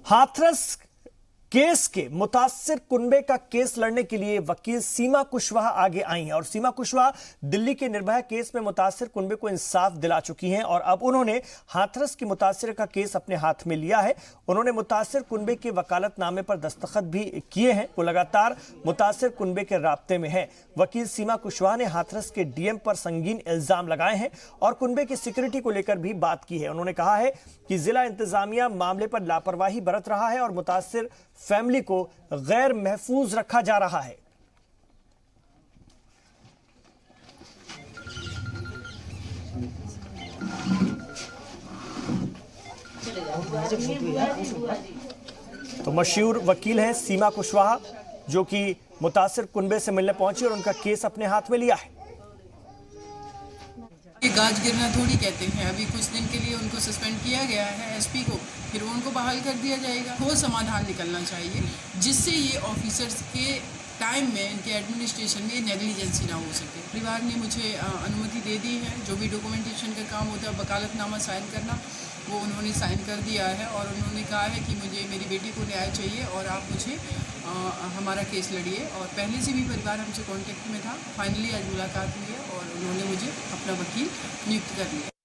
Hathras case के मुतासिर कुनबे का केस लड़ने के लिए वकील सीमा कुशवाहा आगे आई हैं और सीमा कुशवाहा दिल्ली के निर्भया केस में मुतासिर कुनबे को इंसाफ दिला चुकी हैं और अब उन्होंने हाथरस की मुतासिर का केस अपने हाथ में लिया है। उन्होंने मुतासिर कुनबे के वकालतनामे पर दस्तखत भी किए हैं। वो लगातार मुतासिर कुनबे के राब्ते में है। वकील सीमा कुशवाहा ने हाथरस के डीएम पर संगीन इल्जाम लगाए हैं और कुनबे की सिक्योरिटी को लेकर भी बात की है। उन्होंने कहा है कि जिला इंतजामिया मामले पर लापरवाही बरत रहा है और मुतासिर फैमिली को गैर महफूज रखा जा रहा है। तो मशहूर वकील हैं सीमा कुशवाहा जो कि मुतासिर कुनबे से मिलने पहुंची और उनका केस अपने हाथ में लिया है। ये गाज गिरना थोड़ी कहते हैं। अभी कुछ दिन के लिए उनको सस्पेंड किया गया है एसपी को, फिर उनको बहाल कर दिया जाएगा। ठोस समाधान निकलना चाहिए जिससे ये ऑफिसर्स के टाइम में इनके एडमिनिस्ट्रेशन में नेग्लिजेंसी ना हो सके। परिवार ने मुझे अनुमति दे दी है। जो भी डॉक्यूमेंटेशन का काम होता है, वकालतनामा साइन करना, वो उन्होंने साइन कर दिया है और उन्होंने कहा है कि मुझे मेरी बेटी को न्याय चाहिए और आप मुझे हमारा केस लड़िए। और पहले से भी परिवार हमसे कांटेक्ट में था। फाइनली आज मुलाकात हुई है और उन्होंने मुझे अपना वकील नियुक्त कर लिया।